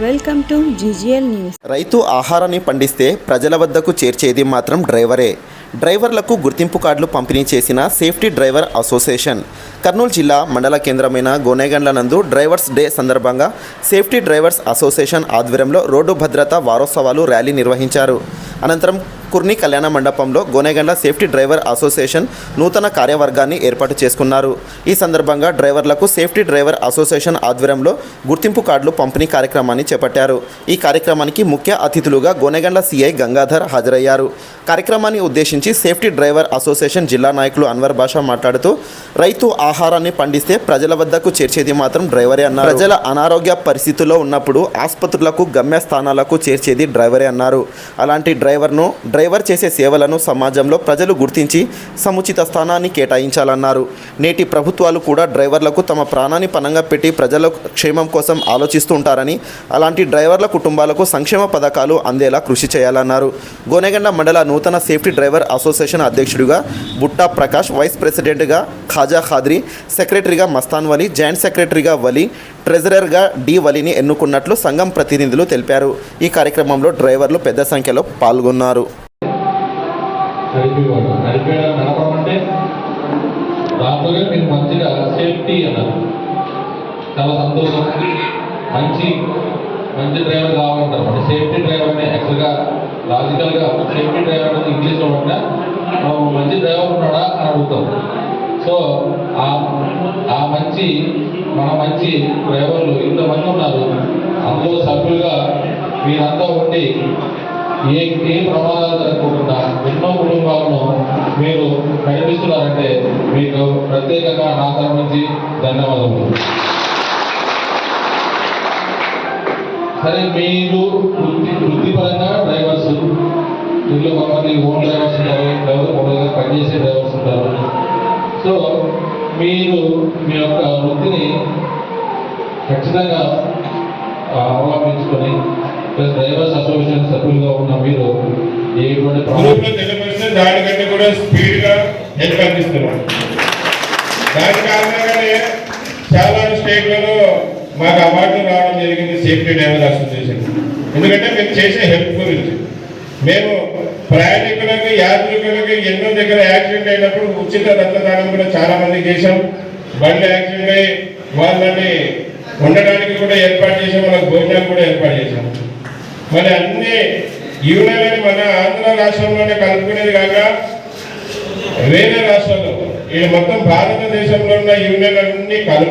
Welcome to GGL news. రైతు ఆహారాన్ని పండిస్తే ప్రజల వద్దకు చేర్చేది మాత్రం డ్రైవరే. డ్రైవర్లకు గుర్తింపు కార్డులు పంపిణీ చేసిన సేఫ్టీ డ్రైవర్ అసోసియేషన్. కర్నూలు జిల్లా మండల కేంద్రమైన గోనెగండ్ల నందు డ్రైవర్స్ డే సందర్భంగా సేఫ్టీ డ్రైవర్స్ అసోసియేషన్ ఆధ్వర్యంలో రోడ్డు భద్రతా వారోత్సవాలు ర్యాలీ నిర్వహించారు. అనంతరం కుర్ని కళ్యాణ మండపంలో గోనెగండ్ల సేఫ్టీ డ్రైవర్ అసోసియేషన్ నూతన కార్యవర్గాన్ని ఏర్పాటు చేసుకున్నారు. ఈ సందర్భంగా డ్రైవర్లకు సేఫ్టీ డ్రైవర్ అసోసియేషన్ ఆధ్వర్యంలో గుర్తింపు కార్డులు పంపిణీ కార్యక్రమాన్ని చేపట్టారు. ఈ కార్యక్రమానికి ముఖ్య అతిథులుగా గోనెగండ్ల సిఐ గంగాధర్ హాజరయ్యారు. కార్యక్రమాన్ని ఉద్దేశించి సేఫ్టీ డ్రైవర్ అసోసియేషన్ జిల్లా నాయకులు అన్వర్ బాషా మాట్లాడుతూ, రైతు ఆహారాన్ని పండిస్తే ప్రజల వద్దకు చేర్చేది మాత్రం డ్రైవరే అన్నారు. ప్రజల అనారోగ్య పరిస్థితుల్లో ఉన్నప్పుడు ఆసుపత్రులకు గమ్యస్థానాలకు చేర్చేది డ్రైవరే అన్నారు. అలాంటి డ్రైవర్ చేసే సేవలను సమాజంలో ప్రజలు గుర్తించి సముచిత స్థానాన్ని కేటాయించాలన్నారు. నేటి ప్రభుత్వాలు కూడా డ్రైవర్లకు తమ ప్రాణాన్ని పణంగా పెట్టి ప్రజల క్షేమం కోసం ఆలోచిస్తూ ఉంటారని, అలాంటి డ్రైవర్ల కుటుంబాలకు సంక్షేమ పథకాలు అందేలా కృషి చేయాలన్నారు. గోనెగండ్ల మండల నూతన సేఫ్టీ డ్రైవర్ అసోసియేషన్ అధ్యక్షుడిగా బుట్టా ప్రకాష్, వైస్ ప్రెసిడెంట్గా ఖాజా ఖాద్రి, సెక్రటరీగా మస్తాన్ వలి, జాయింట్ సెక్రటరీగా వలి, ట్రెజరర్గా డి వలిని ఎన్నుకున్నట్లు సంఘం ప్రతినిధులు తెలిపారు. ఈ కార్యక్రమంలో డ్రైవర్లు పెద్ద సంఖ్యలో పాల్గొన్నారు. నడపమంటే దాంట్లో మీకు మంచిగా సేఫ్టీ అన్నారు. చాలా సంతోషం. మంచి డ్రైవర్ కావాలంటారు. అంటే సేఫ్టీ డ్రైవర్నే యాక్చువల్గా లాజికల్గా సేఫ్టీ డ్రైవర్ అనేది ఇంగ్లీష్లో ఉంటే మంచి డ్రైవర్ ఉన్నాడా అని అడుగుతాం. సో మన మంచి డ్రైవర్లు ఇంతమంది ఉన్నారు. అందులో సభ్యులుగా మీరంతా ఉండి ఏ ప్రమాదాలు జరగకుండా ఎన్నో కుటుంబాలను మీరు నడిపిస్తున్నారంటే మీకు ప్రత్యేకంగా నా తరఫు నుంచి ధన్యవాదములు. సరే, మీరు వృత్తిపరంగా డ్రైవర్స్, ఇంట్లో కొంతమంది ఓన్ డ్రైవర్స్ ఉంటారు, పనిచేసే డ్రైవర్స్ ఉంటారు. సో మీరు మీ యొక్క వృత్తిని ఖచ్చితంగా అవలంబించుకొని డ్రైవర్స్ అసోసియేషన్ సభ్యులుగా ఉన్న మీరు దానికంటే కూడా స్పీడ్ గా హెల్ప్ అందిస్తున్నాం. దాని కారణంగానే చాలా స్టేట్లలో మాకు అవార్డులు రావడం జరిగింది సేఫ్టీ డ్రైవర్ అసోసియేషన్. ఎందుకంటే మేము చేసే హెల్ప్ గురించి. మేము ప్రయాణికులకు, యాత్రికులకు ఎన్నో దగ్గర యాక్సిడెంట్ అయినప్పుడు ఉచిత రక్తదానం కూడా చాలా మంది చేశాం. బండి యాక్సిడెంట్ అయ్యి వాళ్ళని ఉండడానికి కూడా ఏర్పాటు చేసాం, వాళ్ళకి భోజనాలు కూడా ఏర్పాటు చేశాం. మరి అన్ని యూనియన్లని మన ఆంధ్ర రాష్ట్రంలోనే కలుపుకునేది కాక వేరే రాష్ట్రాల్లో, ఈ మొత్తం భారతదేశంలో ఉన్న యూనియన్ అన్ని కలుపు